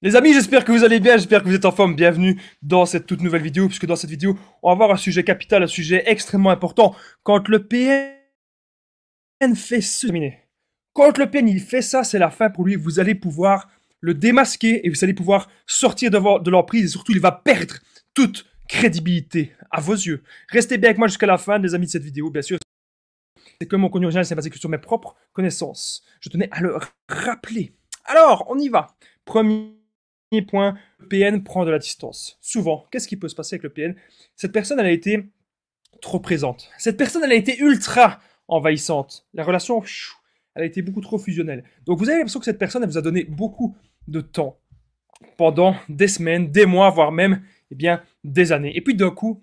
Les amis, j'espère que vous allez bien, j'espère que vous êtes en forme. Bienvenue dans cette toute nouvelle vidéo, puisque dans cette vidéo, on va voir un sujet capital, un sujet extrêmement important. Quand le PN fait ce... Quand le PN il fait ça, c'est la fin pour lui. Vous allez pouvoir le démasquer et vous allez pouvoir sortir de l'emprise et surtout, il va perdre toute crédibilité à vos yeux. Restez bien avec moi jusqu'à la fin, les amis de cette vidéo, bien sûr. C'est que mon contenu original, c'est basé que sur mes propres connaissances. Je tenais à le rappeler. Alors, on y va. Premier point, le PN prend de la distance. Souvent, qu'est-ce qui peut se passer avec le PN? Cette personne, elle a été trop présente. Cette personne, elle a été ultra envahissante. La relation, elle a été beaucoup trop fusionnelle. Donc vous avez l'impression que cette personne, elle vous a donné beaucoup de temps pendant des semaines, des mois, voire même des années. Et puis d'un coup,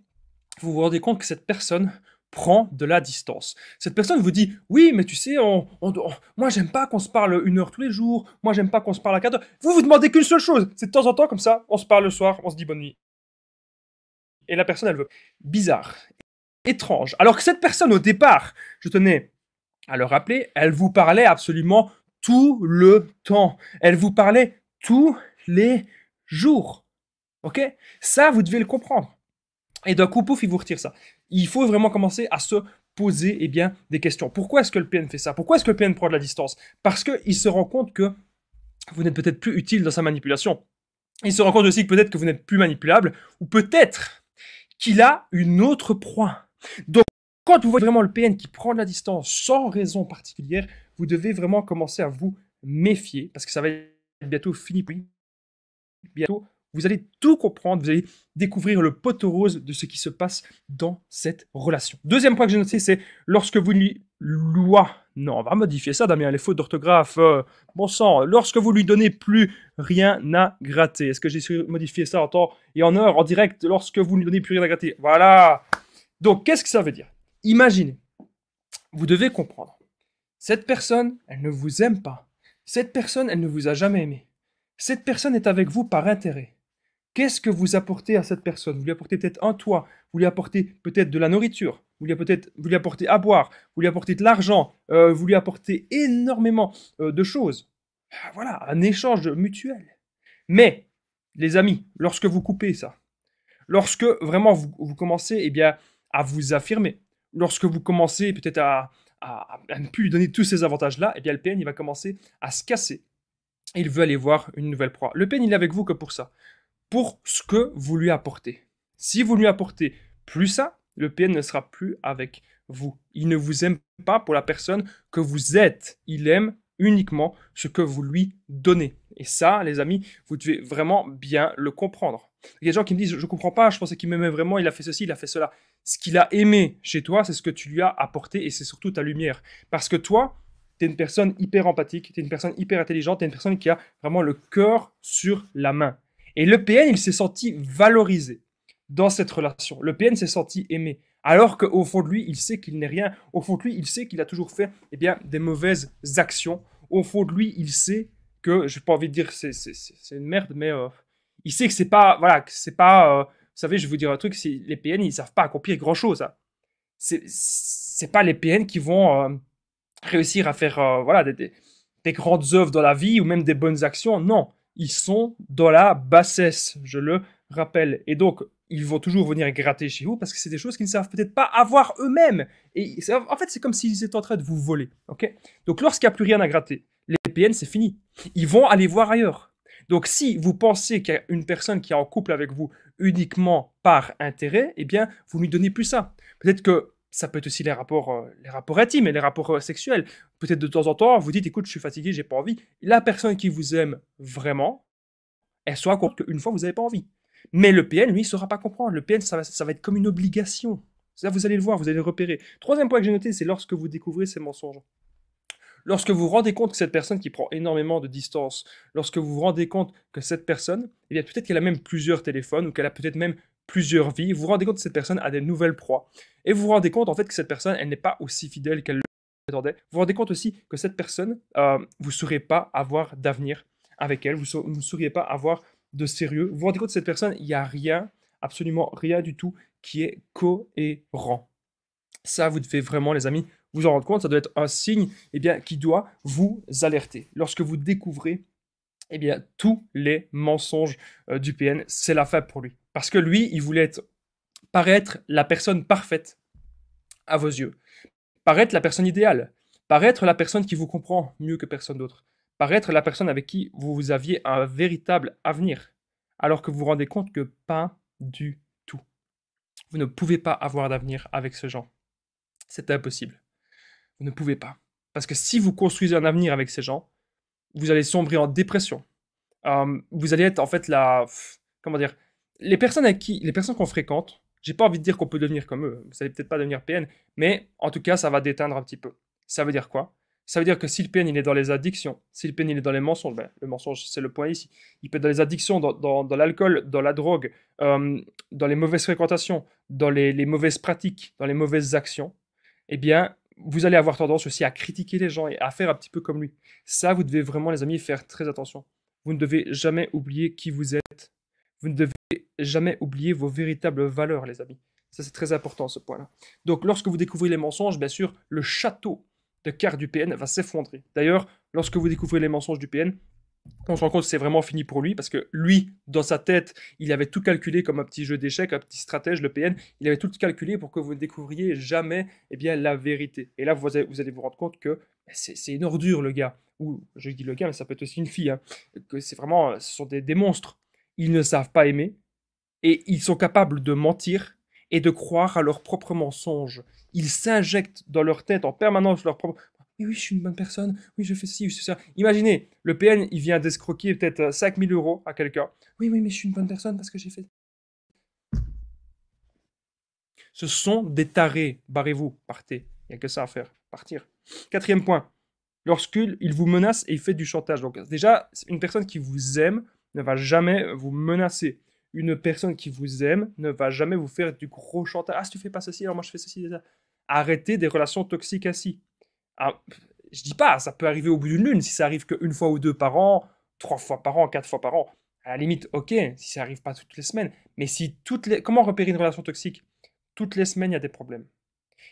vous vous rendez compte que cette personne prend de la distance. Cette personne vous dit, oui, mais tu sais, moi j'aime pas qu'on se parle 1 heure tous les jours, moi j'aime pas qu'on se parle à 4 heures. Vous vous demandez qu'une seule chose, c'est de temps en temps comme ça, on se parle le soir, on se dit bonne nuit. Et la personne, elle veut. Bizarre, étrange. Alors que cette personne, au départ, je tenais à le rappeler, elle vous parlait absolument tout le temps. Elle vous parlait tous les jours. Ok? Ça, vous devez le comprendre. Et d'un coup, pouf, il vous retire ça. Il faut vraiment commencer à se poser des questions. Pourquoi est-ce que le PN fait ça? Pourquoi est-ce que le PN prend de la distance? Parce qu'il se rend compte que vous n'êtes peut-être plus utile dans sa manipulation. Il se rend compte aussi que peut-être que vous n'êtes plus manipulable, ou peut-être qu'il a une autre proie. Donc, quand vous voyez vraiment le PN qui prend de la distance sans raison particulière, vous devez vraiment commencer à vous méfier, parce que ça va être bientôt fini. Bientôt, vous allez tout comprendre, vous allez découvrir le poteau rose de ce qui se passe dans cette relation. Deuxième point que j'ai noté, c'est lorsque vous lui... Non, on va modifier ça, Damien, les fautes d'orthographe, bon sang. Lorsque vous lui donnez plus rien à gratter. Est-ce que j'ai modifié ça en temps et en heure, en direct, lorsque vous ne lui donnez plus rien à gratter? Voilà. Donc, qu'est-ce que ça veut dire? Imaginez, vous devez comprendre. Cette personne, elle ne vous aime pas. Cette personne, elle ne vous a jamais aimé. Cette personne est avec vous par intérêt. Qu'est-ce que vous apportez à cette personne? Vous lui apportez peut-être un toit, vous lui apportez peut-être de la nourriture, vous lui apportez à boire, vous lui apportez de l'argent, vous lui apportez énormément de choses. Voilà, un échange mutuel. Mais, les amis, lorsque vous coupez ça, lorsque vraiment vous commencez à vous affirmer, lorsque vous commencez peut-être à ne plus lui donner tous ces avantages-là, le PN il va commencer à se casser. Et il veut aller voir une nouvelle proie. Le PN il est avec vous que pour ça, pour ce que vous lui apportez. Si vous lui apportez plus ça, le PN ne sera plus avec vous. Il ne vous aime pas pour la personne que vous êtes. Il aime uniquement ce que vous lui donnez. Et ça, les amis, vous devez vraiment bien le comprendre. Il y a des gens qui me disent, je comprends pas, je pensais qu'il m'aimait vraiment, il a fait ceci, il a fait cela. Ce qu'il a aimé chez toi, c'est ce que tu lui as apporté et c'est surtout ta lumière. Parce que toi, tu es une personne hyper empathique, tu es une personne hyper intelligente, tu es une personne qui a vraiment le cœur sur la main. Et le PN, il s'est senti valorisé dans cette relation. Le PN s'est senti aimé. Alors qu'au fond de lui, il sait qu'il n'est rien. Au fond de lui, il sait qu'il a toujours fait des mauvaises actions. Au fond de lui, il sait que, je n'ai pas envie de dire c'est une merde, mais il sait que c'est pas, voilà, que c'est pas, vous savez, je vais vous dire un truc, les PN, ils savent pas accomplir grand-chose. Hein. C'est pas les PN qui vont réussir à faire voilà, des grandes œuvres dans la vie ou même des bonnes actions. Non, ils sont dans la bassesse, je le rappelle. Et donc, ils vont toujours venir gratter chez vous parce que c'est des choses qu'ils ne savent peut-être pas avoir eux-mêmes. Et en fait, c'est comme s'ils étaient en train de vous voler. Okay, donc, lorsqu'il n'y a plus rien à gratter, les PN, c'est fini. Ils vont aller voir ailleurs. Donc, si vous pensez qu'il y a une personne qui est en couple avec vous uniquement par intérêt, vous ne lui donnez plus ça. Peut-être que ça peut être aussi les rapports intimes et les rapports sexuels. Peut-être de temps en temps, vous dites, écoute, je suis fatigué, j'ai pas envie. La personne qui vous aime vraiment, elle saura qu'une fois, vous n'avez pas envie. Mais le PN, lui, il ne saura pas comprendre. Le PN, ça va être comme une obligation. Ça, vous allez le voir, vous allez le repérer. Troisième point que j'ai noté, c'est lorsque vous découvrez ces mensonges. Lorsque vous vous rendez compte que cette personne qui prend énormément de distance, lorsque vous vous rendez compte que cette personne, peut-être qu'elle a même plusieurs téléphones ou qu'elle a peut-être même plusieurs vies, vous vous rendez compte que cette personne a des nouvelles proies. Et vous vous rendez compte en fait que cette personne, elle n'est pas aussi fidèle qu'elle le attendait. Vous vous rendez compte aussi que cette personne, vous ne saurez pas avoir d'avenir avec elle, vous ne sauriez pas avoir de sérieux. Vous vous rendez compte que cette personne, il n'y a rien, absolument rien du tout qui est cohérent. Ça, vous devez vraiment, les amis, vous en rendre compte. Ça doit être un signe qui doit vous alerter. Lorsque vous découvrez eh bien, tous les mensonges du PN, c'est la fable pour lui. Parce que lui, il voulait paraître la personne parfaite à vos yeux, paraître la personne idéale, paraître la personne qui vous comprend mieux que personne d'autre, paraître la personne avec qui vous aviez un véritable avenir, alors que vous vous rendez compte que pas du tout. Vous ne pouvez pas avoir d'avenir avec ce genre. C'est impossible. Vous ne pouvez pas. Parce que si vous construisez un avenir avec ces gens, vous allez sombrer en dépression. Vous allez être en fait la... Comment dire? Les personnes qu'on fréquente, j'ai pas envie de dire qu'on peut devenir comme eux. Vous allez peut-être pas devenir PN, mais en tout cas, ça va déteindre un petit peu. Ça veut dire quoi? Ça veut dire que si le PN il est dans les addictions, si le PN il est dans les mensonges, ben, le mensonge c'est le point ici. Il peut être dans les addictions, dans l'alcool, dans la drogue, dans les mauvaises fréquentations, dans les mauvaises pratiques, dans les mauvaises actions, eh bien, vous allez avoir tendance aussi à critiquer les gens et à faire un petit peu comme lui. Ça, vous devez vraiment, les amis, faire très attention. Vous ne devez jamais oublier qui vous êtes. Vous ne devez jamais oublier vos véritables valeurs, les amis. Ça, c'est très important, ce point-là. Donc, lorsque vous découvrez les mensonges, bien sûr, le château de cartes du PN va s'effondrer. D'ailleurs, lorsque vous découvrez les mensonges du PN, on se rend compte que c'est vraiment fini pour lui, parce que lui, dans sa tête, il avait tout calculé comme un petit jeu d'échecs, un petit stratège, le PN, il avait tout calculé pour que vous ne découvriez jamais eh bien, la vérité. Et là, vous allez vous rendre compte que c'est une ordure, le gars. Ou, je dis le gars, mais ça peut être aussi une fille, hein, que c'est vraiment, ce sont des monstres. Ils ne savent pas aimer, et ils sont capables de mentir et de croire à leurs propres mensonges. Ils s'injectent dans leur tête en permanence leur propre... Mais oui, je suis une bonne personne, oui, je fais ci, je fais ça. Imaginez, le PN, il vient d'escroquer peut-être 5000 euros à quelqu'un. Oui, oui, mais je suis une bonne personne parce que j'ai fait... Ce sont des tarés. Barrez-vous, partez. Il n'y a que ça à faire, partir. Quatrième point, lorsqu'il vous menace et il fait du chantage. Donc déjà, une personne qui vous aime ne va jamais vous menacer. Une personne qui vous aime ne va jamais vous faire du gros chantage. Ah, si tu fais pas ceci, alors moi je fais ceci. Arrêtez des relations toxiques ainsi. Ah, je dis pas, ça peut arriver au bout d'une lune, si ça arrive qu'une fois ou deux par an, 3 fois par an, 4 fois par an. À la limite, ok, si ça arrive pas toutes les semaines. Mais si toutes les... Comment repérer une relation toxique? Toutes les semaines, il y a des problèmes.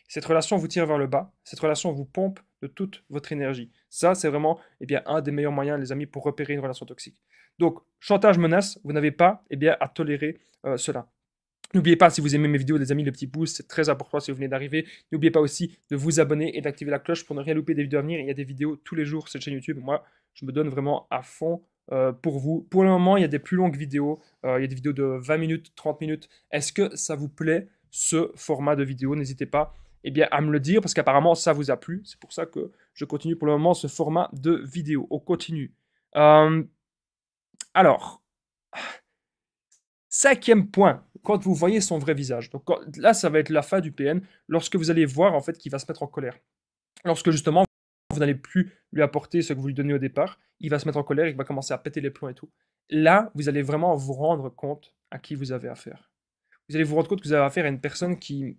Cette relation vous tire vers le bas, cette relation vous pompe de toute votre énergie. Ça, c'est vraiment eh bien, un des meilleurs moyens, les amis, pour repérer une relation toxique. Donc, chantage, menace, vous n'avez pas eh bien, à tolérer cela. N'oubliez pas, si vous aimez mes vidéos, les amis, le petit pouce, c'est très important si vous venez d'arriver. N'oubliez pas aussi de vous abonner et d'activer la cloche pour ne rien louper des vidéos à venir. Il y a des vidéos tous les jours sur cette chaîne YouTube. Moi, je me donne vraiment à fond pour vous. Pour le moment, il y a des plus longues vidéos. Il y a des vidéos de 20 minutes, 30 minutes. Est-ce que ça vous plaît, ce format de vidéo? N'hésitez pas eh bien, à me le dire, parce qu'apparemment, ça vous a plu. C'est pour ça que je continue pour le moment ce format de vidéo. On continue. Alors, cinquième point, quand vous voyez son vrai visage. Donc là, ça va être la fin du PN, lorsque vous allez voir en fait qu'il va se mettre en colère. Lorsque justement, vous n'allez plus lui apporter ce que vous lui donnez au départ, il va se mettre en colère, il va commencer à péter les plombs et tout. Là, vous allez vraiment vous rendre compte à qui vous avez affaire. Vous allez vous rendre compte que vous avez affaire à une personne qui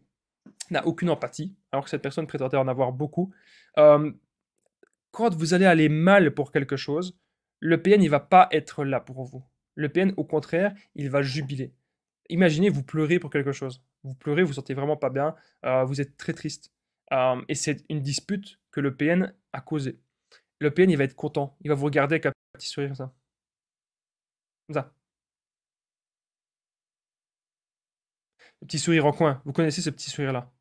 n'a aucune empathie, alors que cette personne prétendait en avoir beaucoup. Quand vous allez aller mal pour quelque chose, le PN, il va pas être là pour vous. Le PN, au contraire, il va jubiler. Imaginez, vous pleurez pour quelque chose. Vous pleurez, vous vous sentez vraiment pas bien, vous êtes très triste. Et c'est une dispute que le PN a causée. Le PN, il va être content. Il va vous regarder avec un petit sourire comme ça. Comme ça. Le petit sourire en coin. Vous connaissez ce petit sourire-là?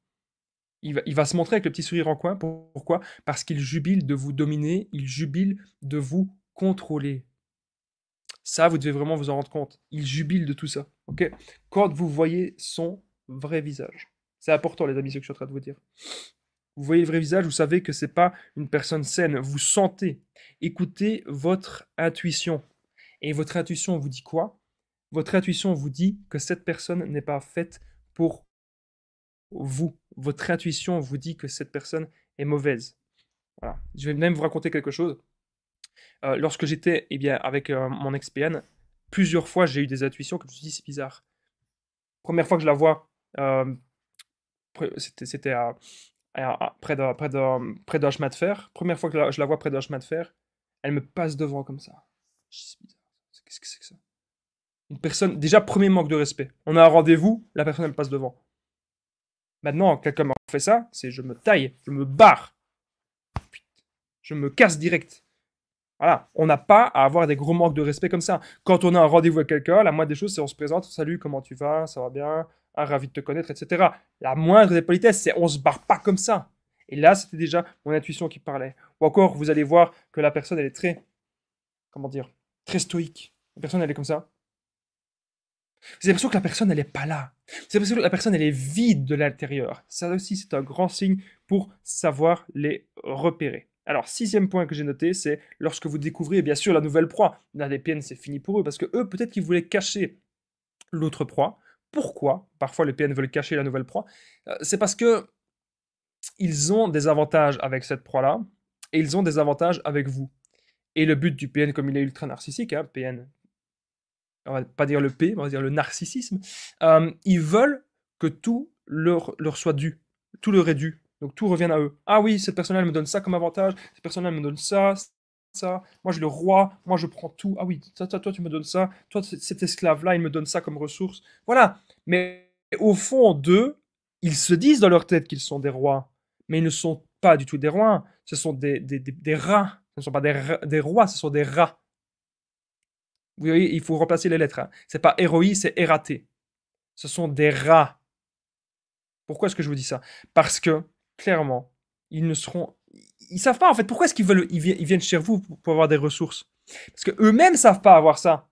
Il va se montrer avec le petit sourire en coin. Pourquoi? Parce qu'il jubile de vous dominer, il jubile de vous contrôler. Ça, vous devez vraiment vous en rendre compte. Il jubile de tout ça. Ok? Quand vous voyez son vrai visage. C'est important, les amis, ce que je suis en train de vous dire. Vous voyez le vrai visage, vous savez que c'est pas une personne saine. Vous sentez. Écoutez votre intuition. Et votre intuition vous dit quoi? Votre intuition vous dit que cette personne n'est pas faite pour vous. Votre intuition vous dit que cette personne est mauvaise. Voilà. Je vais même vous raconter quelque chose. Lorsque j'étais eh bien, avec mon ex-PN, plusieurs fois j'ai eu des intuitions que je me suis dit c'est bizarre. Première fois que je la vois, c'était près d'un chemin de fer. Première fois que je la vois près d'un chemin de fer, elle me passe devant comme ça. C'est bizarre. Qu'est-ce que c'est que ça? Une personne, déjà premier manque de respect. On a un rendez-vous, la personne elle me passe devant. Maintenant, quelqu'un m'a fait ça, c'est je me taille, je me barre. Je me casse direct. Voilà, on n'a pas à avoir des gros manques de respect comme ça. Quand on a un rendez-vous avec quelqu'un, la moindre des choses, c'est on se présente, salut, comment tu vas, ça va bien, ah, ravi de te connaître, etc. La moindre des politesses, c'est on se barre pas comme ça. Et là, c'était déjà mon intuition qui parlait. Ou encore, vous allez voir que la personne, elle est très, comment dire, très stoïque. La personne, elle est comme ça. Vous avez l'impression que la personne, elle n'est pas là. Vous avez l'impression que la personne, elle est vide de l'intérieur. Ça aussi, c'est un grand signe pour savoir les repérer. Alors, sixième point que j'ai noté, c'est lorsque vous découvrez, bien sûr, la nouvelle proie. Là, les PN, c'est fini pour eux, parce que eux, peut-être qu'ils voulaient cacher l'autre proie. Pourquoi parfois les PN veulent cacher la nouvelle proie? C'est parce que ils ont des avantages avec cette proie-là, et ils ont des avantages avec vous. Et le but du PN, comme il est ultra narcissique, hein, PN, on va pas dire le P, on va dire le narcissisme, ils veulent que tout leur soit dû, tout leur est dû, donc tout revienne à eux. Ah oui, cette personne-là me donne ça comme avantage, cette personne-là me donne ça, ça, moi je suis le roi, moi je prends tout, ah oui, toi tu me donnes ça, toi cet esclave-là, il me donne ça comme ressource. Voilà, mais au fond d'eux, ils se disent dans leur tête qu'ils sont des rois, mais ils ne sont pas du tout des rois, ce sont des rats, ce ne sont pas des rois, ce sont des rats. Vous voyez, il faut remplacer les lettres. Hein. C'est pas héroï, c'est erraté. Ce sont des rats. Pourquoi est-ce que je vous dis ça? Parce que, clairement, ils ne seront... Ils savent pas, en fait, pourquoi est-ce qu'ils veulent... Ils viennent chez vous pour avoir des ressources? Parce qu'eux-mêmes savent pas avoir ça.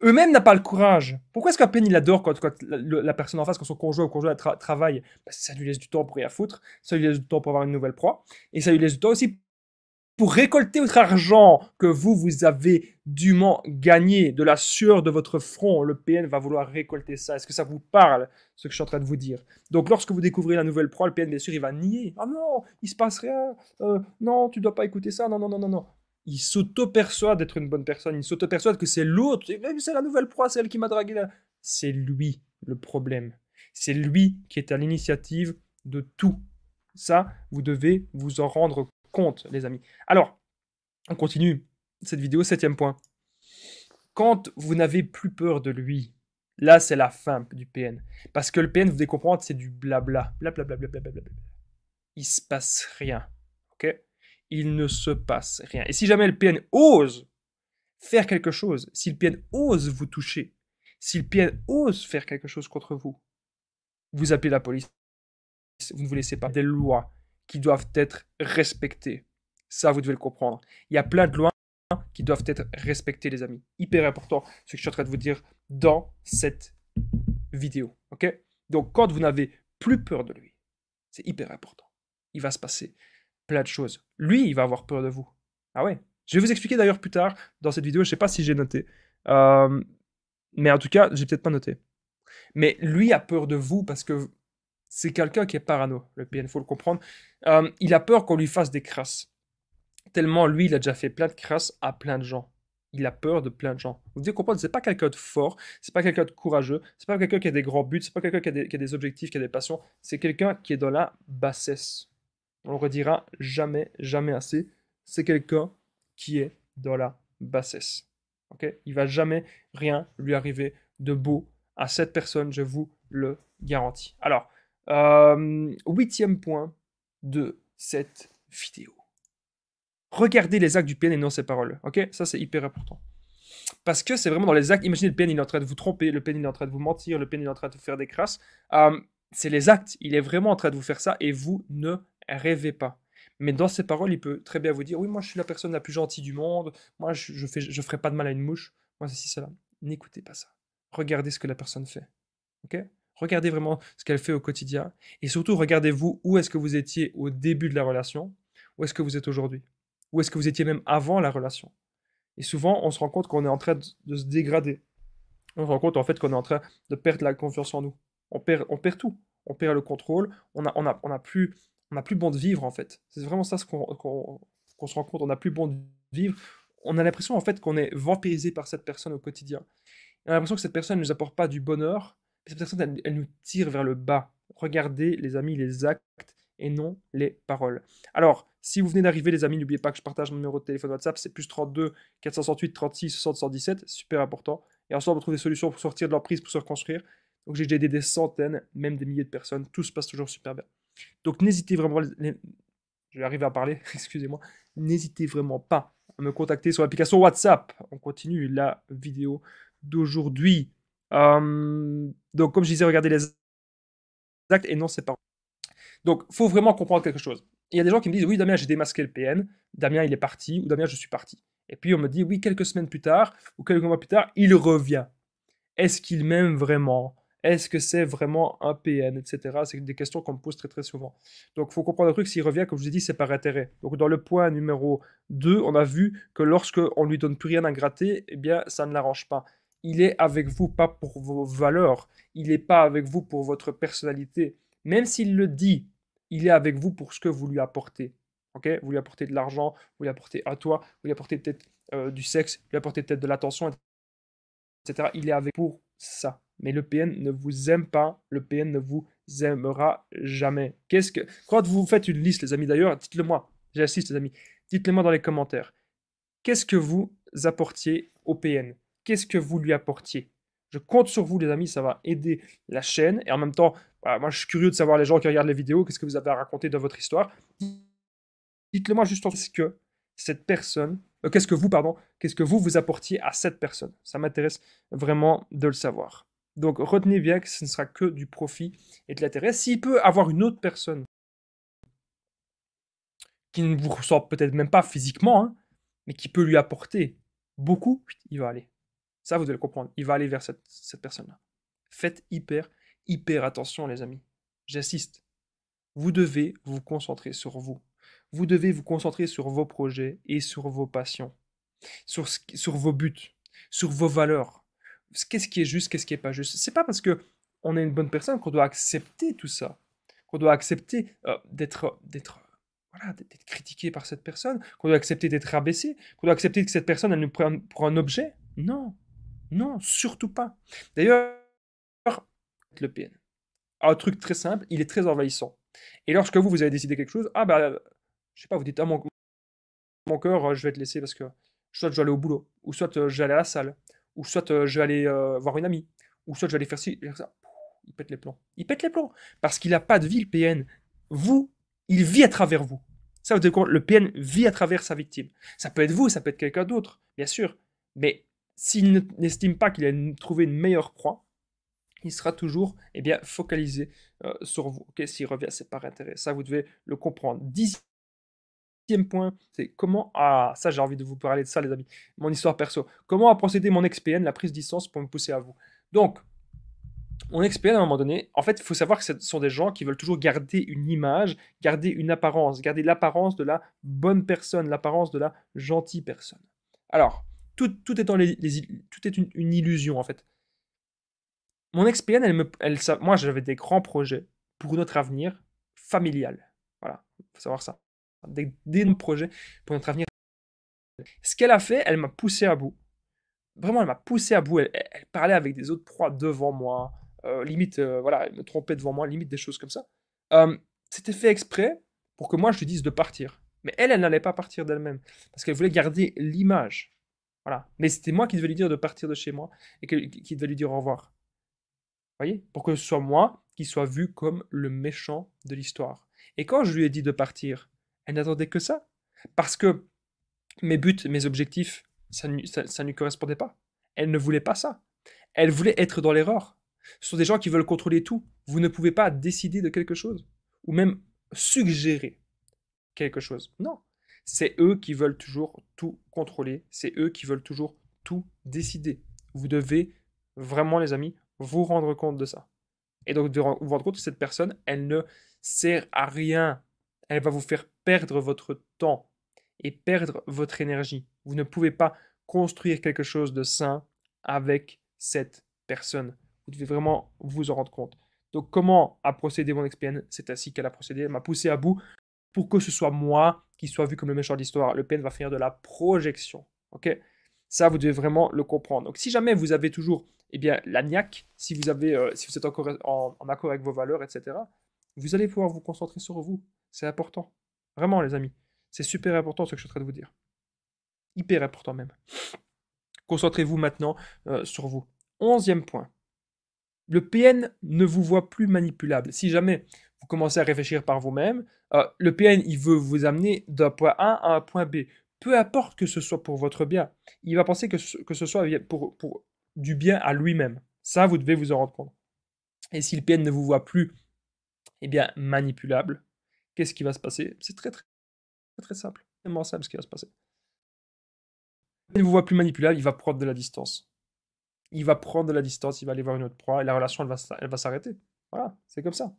Eux-mêmes n'ont pas le courage. Pourquoi est-ce qu'un peine il adore quand la personne en face, quand son conjoint ou conjoint travaille? Parce que ça lui laisse du temps pour rien foutre, ça lui laisse du temps pour avoir une nouvelle proie, et ça lui laisse du temps aussi pour récolter votre argent que vous avez dûment gagné de la sueur de votre front. Le PN va vouloir récolter ça. Est-ce que ça vous parle, ce que je suis en train de vous dire? Donc, lorsque vous découvrez la nouvelle proie, le PN, bien sûr, il va nier. Ah non, il se passe rien. Non, tu dois pas écouter ça. Non, non, non, non, non. Il s'auto-persuade d'être une bonne personne. Il s'auto-persuade que c'est l'autre. C'est la nouvelle proie, c'est elle qui m'a dragué là. C'est lui le problème. C'est lui qui est à l'initiative de tout. Ça, vous devez vous en rendre compte, les amis. Alors, on continue cette vidéo, septième point. Quand vous n'avez plus peur de lui, là, c'est la fin du PN. Parce que le PN, vous devez comprendre, c'est du blabla. Blablabla. Il se passe rien. Ok? Il ne se passe rien. Et si jamais le PN ose faire quelque chose, si le PN ose vous toucher, si le PN ose faire quelque chose contre vous, vous appelez la police. Vous ne vous laissez pas. Des lois qui doivent être respectées. Ça, vous devez le comprendre. Il y a plein de lois qui doivent être respectées, les amis. Hyper important, ce que je suis en train de vous dire dans cette vidéo. Ok? Donc, quand vous n'avez plus peur de lui, c'est hyper important. Il va se passer plein de choses. Lui, il va avoir peur de vous. Ah ouais? Je vais vous expliquer d'ailleurs plus tard dans cette vidéo. Je ne sais pas si j'ai noté. Mais en tout cas, j'ai peut-être pas noté. Mais lui a peur de vous parce que c'est quelqu'un qui est parano, le PN, il faut le comprendre. Il a peur qu'on lui fasse des crasses. Tellement lui, il a déjà fait plein de crasses à plein de gens. Il a peur de plein de gens. Vous devez comprendre, c'est pas quelqu'un de fort, c'est pas quelqu'un de courageux, c'est pas quelqu'un qui a des grands buts, c'est pas quelqu'un qui a des objectifs, qui a des passions, c'est quelqu'un qui est dans la bassesse. On le redira jamais, jamais assez. C'est quelqu'un qui est dans la bassesse. Okay? Il va jamais rien lui arriver de beau à cette personne, je vous le garantis. Alors, huitième point de cette vidéo. Regardez les actes du PN et non ses paroles. Ok? Ça, c'est hyper important. Parce que c'est vraiment dans les actes. Imaginez le PN, il est en train de vous tromper, le PN, il est en train de vous mentir, le PN, il est en train de vous faire des crasses. C'est les actes. Il est vraiment en train de vous faire ça et vous ne rêvez pas. Mais dans ses paroles, il peut très bien vous dire: oui, moi, je suis la personne la plus gentille du monde. Moi, je ferai pas de mal à une mouche. Moi, ceci, cela. N'écoutez pas ça. Regardez ce que la personne fait. Ok? Regardez vraiment ce qu'elle fait au quotidien. Et surtout, regardez-vous où est-ce que vous étiez au début de la relation, où est-ce que vous êtes aujourd'hui. Où est-ce que vous étiez même avant la relation? Et souvent, on se rend compte qu'on est en train de se dégrader. On se rend compte en fait qu'on est en train de perdre la confiance en nous. On perd tout. On perd le contrôle. On a plus bon de vivre en fait. C'est vraiment ça ce qu'on se rend compte. On n'a plus bon de vivre. On a l'impression en fait qu'on est vampirisé par cette personne au quotidien. On a l'impression que cette personne ne nous apporte pas du bonheur. Mais cette personne, elle nous tire vers le bas. Regardez, les amis, les actes et non les paroles. Alors, si vous venez d'arriver, les amis, n'oubliez pas que je partage mon numéro de téléphone WhatsApp, c'est plus 32 468 36 60 117, super important. Et ensemble, on trouve des solutions pour sortir de l'emprise, pour se reconstruire. Donc, j'ai déjà aidé des centaines, même des milliers de personnes. Tout se passe toujours super bien. Donc, n'hésitez vraiment, je vais arriver à parler, excusez-moi, n'hésitez vraiment pas me contacter sur l'application WhatsApp. On continue la vidéo d'aujourd'hui. Donc, comme je disais, regardez les actes et non c'est pas. Donc, il faut vraiment comprendre quelque chose. Il y a des gens qui me disent, oui, Damien, j'ai démasqué le PN. Damien, il est parti. Ou Damien, je suis parti. Et puis, on me dit, oui, quelques semaines plus tard, ou quelques mois plus tard, il revient. Est-ce qu'il m'aime vraiment? Est-ce que c'est vraiment un PN, etc. C'est des questions qu'on me pose très très souvent. Donc il faut comprendre un truc, s'il revient, comme je vous ai dit, c'est par intérêt. Donc dans le point numéro 2, on a vu que lorsque on lui donne plus rien à gratter, eh bien ça ne l'arrange pas. Il est avec vous pas pour vos valeurs, il n'est pas avec vous pour votre personnalité. Même s'il le dit, il est avec vous pour ce que vous lui apportez. Okay, vous lui apportez de l'argent, vous lui apportez à toi, vous lui apportez peut-être du sexe, vous lui apportez peut-être de l'attention, etc. Il est avec pour ça. Mais le PN ne vous aime pas, le PN ne vous aimera jamais. Quand vous faites une liste, les amis, d'ailleurs, dites-le moi, j'insiste, les amis, dites-le moi dans les commentaires. Qu'est-ce que vous apportiez au PN? Qu'est-ce que vous lui apportiez? Je compte sur vous, les amis, ça va aider la chaîne. Et en même temps, voilà, moi, je suis curieux de savoir les gens qui regardent les vidéos, qu'est-ce que vous avez à raconter de votre histoire. Dites-le moi juste en ce que cette personne, qu'est-ce que vous apportiez à cette personne. Ça m'intéresse vraiment de le savoir. Donc retenez bien que ce ne sera que du profit et de l'intérêt. S'il peut avoir une autre personne qui ne vous ressemble peut-être même pas physiquement, hein, mais qui peut lui apporter beaucoup, il va aller. Ça, vous devez le comprendre. Il va aller vers cette personne-là. Faites hyper attention, les amis. J'insiste. Vous devez vous concentrer sur vous. Vous devez vous concentrer sur vos projets et sur vos passions, sur vos buts, sur vos valeurs. Qu'est-ce qui est juste, qu'est-ce qui n'est pas juste. C'est pas parce que on est une bonne personne qu'on doit accepter tout ça, qu'on doit accepter d'être critiqué par cette personne, qu'on doit accepter d'être rabaissé, qu'on doit accepter que cette personne elle nous prenne pour un objet. Non, non, surtout pas. D'ailleurs, le PN. Un truc très simple, il est très envahissant. Et lorsque vous avez décidé quelque chose, je sais pas, vous dites, ah, mon cœur, je vais te laisser parce que soit je vais aller au boulot, ou soit je vais aller à la salle, ou soit je vais aller voir une amie, ou soit je vais aller faire ci, faire ça. Il pète les plombs. Il pète les plombs. Parce qu'il n'a pas de vie, le PN. Vous, il vit à travers vous. Ça, vous devez comprendre, le PN vit à travers sa victime. Ça peut être vous, ça peut être quelqu'un d'autre, bien sûr. Mais s'il n'estime pas qu'il a trouvé une meilleure proie, il sera toujours focalisé sur vous. Okay, s'il revient, c'est par intérêt. Ça, vous devez le comprendre. 10e point, c'est comment... Ah, ça, j'ai envie de vous parler de ça, les amis. Mon histoire perso. Comment a procédé mon ex-PN, la prise de distance pour me pousser à vous. Donc, mon ex-PN, à un moment donné, en fait, il faut savoir que ce sont des gens qui veulent toujours garder une image, garder une apparence, garder l'apparence de la bonne personne, l'apparence de la gentille personne. Alors, tout est, tout est une illusion, en fait. Mon ex-PN, moi, j'avais des grands projets pour notre avenir familial. Voilà, il faut savoir ça. D'énormes projets pour notre avenir. Ce qu'elle a fait, elle m'a poussé à bout. Vraiment, elle m'a poussé à bout. Elle parlait avec des autres proies devant moi. Limite, voilà, elle me trompait devant moi, limite des choses comme ça. C'était fait exprès pour que moi, je lui dise de partir. Mais elle n'allait pas partir d'elle-même. Parce qu'elle voulait garder l'image. Voilà. Mais c'était moi qui devais lui dire de partir de chez moi et qui devait lui dire au revoir. Vous voyez? Pour que ce soit moi qui soit vu comme le méchant de l'histoire. Et quand je lui ai dit de partir, elle n'attendait que ça. Parce que mes buts, mes objectifs, ça ne lui correspondait pas. Elle ne voulait pas ça. Elle voulait être dans l'erreur. Ce sont des gens qui veulent contrôler tout. Vous ne pouvez pas décider de quelque chose. Ou même suggérer quelque chose. Non. C'est eux qui veulent toujours tout contrôler. C'est eux qui veulent toujours tout décider. Vous devez vraiment, les amis, vous rendre compte de ça. Et donc, vous rendre compte que cette personne, elle ne sert à rien. Elle va vous faire perdre votre temps et perdre votre énergie. Vous ne pouvez pas construire quelque chose de sain avec cette personne. Vous devez vraiment vous en rendre compte. Donc, comment a procédé mon ex-PN? C'est ainsi qu'elle a procédé. Elle m'a poussé à bout pour que ce soit moi qui soit vu comme le méchant de l'histoire. Le PN va finir de la projection. Ok? Ça, vous devez vraiment le comprendre. Donc, si jamais vous avez toujours la niaque, si vous êtes encore en accord avec vos valeurs, etc., vous allez pouvoir vous concentrer sur vous. C'est important. Vraiment, les amis. C'est super important ce que je suis en train de vous dire. Hyper important même. Concentrez-vous maintenant sur vous. 11e point. Le PN ne vous voit plus manipulable. Si jamais vous commencez à réfléchir par vous-même, le PN, il veut vous amener d'un point A à un point B. peu importe que ce soit pour votre bien, il va penser que ce soit pour du bien à lui-même. Ça, vous devez vous en rendre compte. Et si le PN ne vous voit plus, eh bien, manipulable, qu'est-ce qui va se passer? C'est très, très, très simple. C'est tellement simple ce qui va se passer. Il ne vous voit plus manipulable, il va prendre de la distance. Il va prendre de la distance, il va aller voir une autre proie, et la relation, elle va s'arrêter. Voilà, c'est comme ça.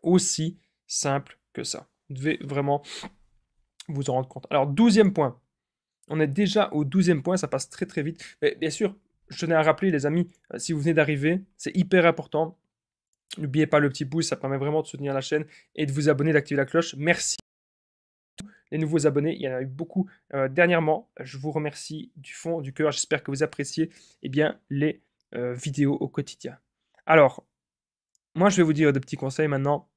Aussi simple que ça. Vous devez vraiment vous en rendre compte. Alors, 12e point. On est déjà au 12e point, ça passe très très vite. Mais bien sûr, je tenais à rappeler, les amis, si vous venez d'arriver, c'est hyper important. N'oubliez pas le petit pouce, ça permet vraiment de soutenir la chaîne et de vous abonner, d'activer la cloche. Merci. Les nouveaux abonnés, il y en a eu beaucoup dernièrement. Je vous remercie du fond du cœur. J'espère que vous appréciez bien, les vidéos au quotidien. Alors, moi, je vais vous dire des petits conseils maintenant.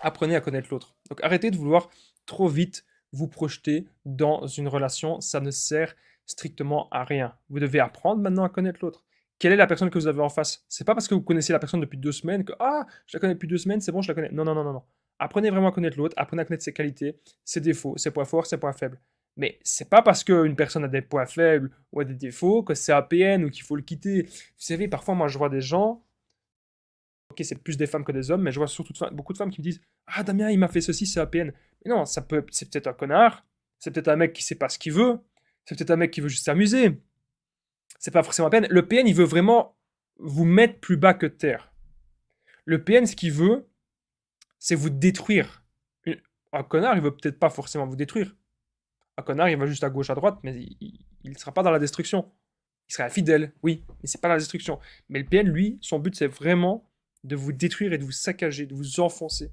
Apprenez à connaître l'autre. Donc, arrêtez de vouloir trop vite vous projeter dans une relation. Ça ne sert strictement à rien. Vous devez apprendre maintenant à connaître l'autre. Quelle est la personne que vous avez en face? C'est pas parce que vous connaissez la personne depuis 2 semaines que ah, je la connais depuis 2 semaines, c'est bon, je la connais. Non, non, non, non, non. Apprenez vraiment à connaître l'autre, apprenez à connaître ses qualités, ses défauts, ses points forts, ses points faibles. Mais c'est pas parce qu'une personne a des points faibles ou a des défauts que c'est APN ou qu'il faut le quitter. Vous savez, parfois, moi, je vois des gens. Ok, c'est plus des femmes que des hommes, mais je vois surtout beaucoup de femmes qui me disent ah, Damien, il m'a fait ceci, c'est APN. Mais non, c'est peut-être un connard, c'est peut-être un mec qui sait pas ce qu'il veut, c'est peut-être un mec qui veut juste s'amuser. C'est pas forcément APN. Le PN, il veut vraiment vous mettre plus bas que terre. Le PN, ce qu'il veut, c'est vous détruire. Un connard, il veut peut-être pas forcément vous détruire. Un connard, il va juste à gauche, à droite, mais il ne sera pas dans la destruction. Il sera fidèle, oui, mais c'est pas la destruction. Mais le PN, lui, son but, c'est vraiment de vous détruire et de vous saccager, de vous enfoncer.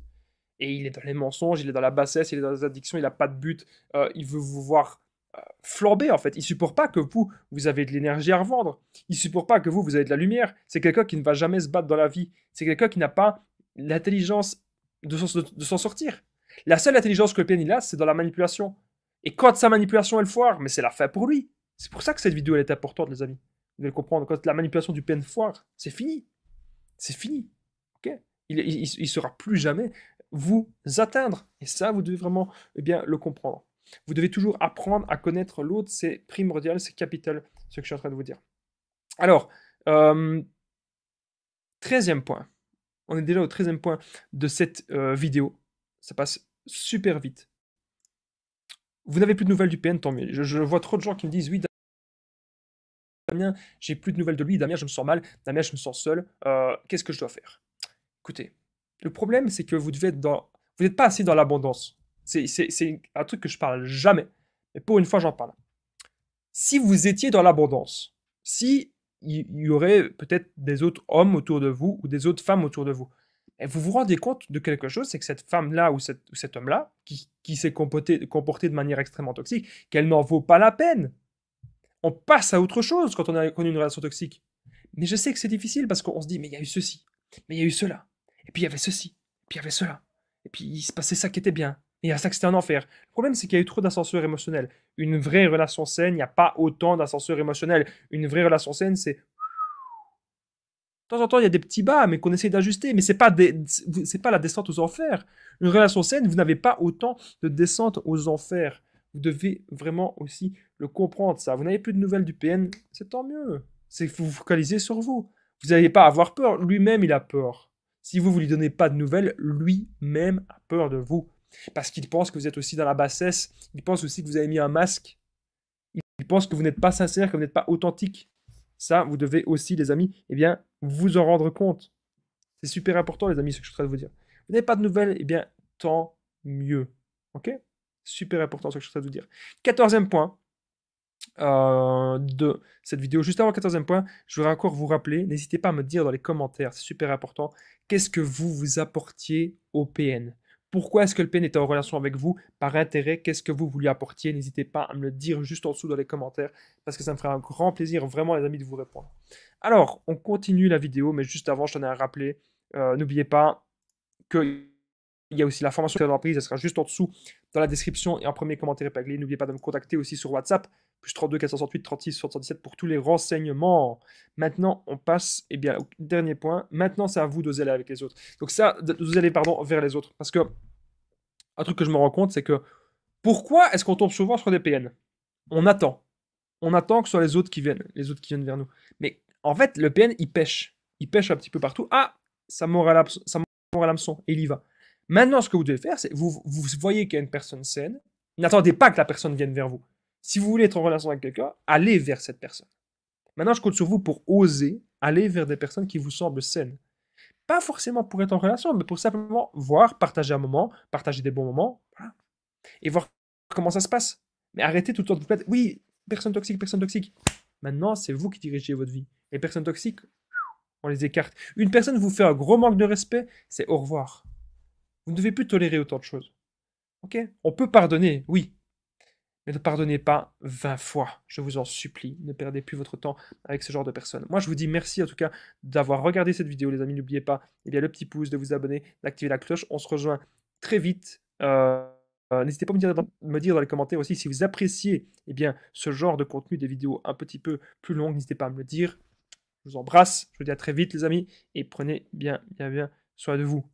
Et il est dans les mensonges, il est dans la bassesse, il est dans les addictions, il n'a pas de but. Il veut vous voir flamber, en fait. Il supporte pas que vous avez de l'énergie à revendre. Il supporte pas que vous avez de la lumière. C'est quelqu'un qui ne va jamais se battre dans la vie. C'est quelqu'un qui n'a pas l'intelligence de s'en sortir. La seule intelligence que le PN il a, c'est dans la manipulation. Et quand sa manipulation elle foire, mais c'est la fin pour lui. C'est pour ça que cette vidéo elle est importante, les amis. Vous devez le comprendre. Quand la manipulation du PN foire, c'est fini. C'est fini. Ok, il sera plus jamais vous atteindre. Et ça, vous devez vraiment le comprendre. Vous devez toujours apprendre à connaître l'autre. C'est primordial, c'est capital, ce que je suis en train de vous dire. Alors, 13e point. On est déjà au 13e point de cette vidéo. Ça passe super vite. Vous n'avez plus de nouvelles du PN, tant mieux. Je vois trop de gens qui me disent, oui, Damien, j'ai plus de nouvelles de lui. Damien, je me sens mal. Damien, je me sens seul. Qu'est-ce que je dois faire? Écoutez, le problème, c'est que vous n'êtes pas assez dans l'abondance. C'est un truc que je parle jamais. Mais pour une fois, j'en parle. Si vous étiez dans l'abondance, si il y aurait peut-être des autres hommes autour de vous ou des autres femmes autour de vous, et vous vous rendez compte de quelque chose, c'est que cette femme-là ou cet homme-là, qui s'est comporté de manière extrêmement toxique, qu'elle n'en vaut pas la peine. On passe à autre chose quand on a connu une relation toxique. Mais je sais que c'est difficile parce qu'on se dit, mais il y a eu ceci, mais il y a eu cela, et puis il y avait ceci, puis il y avait cela, et puis il se passait ça qui était bien, et il y a ça que c'était un enfer. Le problème, c'est qu'il y a eu trop d'ascenseurs émotionnels. Une vraie relation saine, il n'y a pas autant d'ascenseurs émotionnels. Une vraie relation saine, c'est... De temps en temps, il y a des petits bas, mais qu'on essaie d'ajuster. Mais c'est pas la descente aux enfers. Une relation saine, vous n'avez pas autant de descente aux enfers. Vous devez vraiment aussi le comprendre, ça. Vous n'avez plus de nouvelles du PN, c'est tant mieux. C'est que vous vous focalisez sur vous. Vous n'allez pas avoir peur. Lui-même, il a peur. Si vous ne lui donnez pas de nouvelles, lui-même a peur de vous. Parce qu'il pense que vous êtes aussi dans la bassesse. Il pense aussi que vous avez mis un masque. Il pense que vous n'êtes pas sincère, que vous n'êtes pas authentique. Ça, vous devez aussi, les amis, vous en rendre compte. C'est super important, les amis, ce que je suis en train de vous dire. Vous n'avez pas de nouvelles, tant mieux. Ok? Super important, ce que je suis en train de vous dire. 14e point de cette vidéo. Juste avant le 14e point, je voudrais encore vous rappeler, n'hésitez pas à me dire dans les commentaires, c'est super important, qu'est-ce que vous apportiez au PN? Pourquoi est-ce que le PN était en relation avec vous? Par intérêt, qu'est-ce que vous lui apportiez? N'hésitez pas à me le dire juste en dessous dans les commentaires, parce que ça me ferait un grand plaisir, vraiment les amis, de vous répondre. Alors, on continue la vidéo, mais juste avant, je tenais à rappeler, n'oubliez pas qu'il y a aussi la formation de l'entreprise, elle sera juste en dessous dans la description et en premier commentaire épinglé. N'oubliez pas de me contacter aussi sur WhatsApp, plus 32 468 36 77 pour tous les renseignements. Maintenant, on passe au dernier point. Maintenant, c'est à vous d'oser aller avec les autres. Donc ça, d'oser aller vers les autres. Parce que un truc que je me rends compte, c'est que Pourquoi est-ce qu'on tombe souvent sur des PN? On attend. On attend que ce soit les autres qui viennent vers nous. Mais en fait, le PN, il pêche. Il pêche un petit peu partout. Ah, ça mord à l'hameçon, et il y va. Maintenant, ce que vous devez faire, c'est vous voyez qu'il y a une personne saine. N'attendez pas que la personne vienne vers vous. Si vous voulez être en relation avec quelqu'un, allez vers cette personne. Maintenant, je compte sur vous pour oser aller vers des personnes qui vous semblent saines. Pas forcément pour être en relation, mais pour simplement voir, partager un moment, partager des bons moments, voilà, et voir comment ça se passe. Mais arrêtez tout le temps de vous plaindre. Oui, personne toxique, personne toxique. Maintenant, c'est vous qui dirigez votre vie. Les personnes toxiques, on les écarte. Une personne vous fait un gros manque de respect, c'est au revoir. Vous ne devez plus tolérer autant de choses. Ok? On peut pardonner, oui. Mais ne pardonnez pas 20 fois. Je vous en supplie. Ne perdez plus votre temps avec ce genre de personnes. Moi, je vous dis merci en tout cas d'avoir regardé cette vidéo, les amis. N'oubliez pas, le petit pouce, de vous abonner, d'activer la cloche. On se rejoint très vite. N'hésitez pas à me dire dans les commentaires aussi si vous appréciez ce genre de contenu, des vidéos un petit peu plus longues. N'hésitez pas à me le dire. Je vous embrasse. Je vous dis à très vite, les amis. Et prenez bien soin de vous.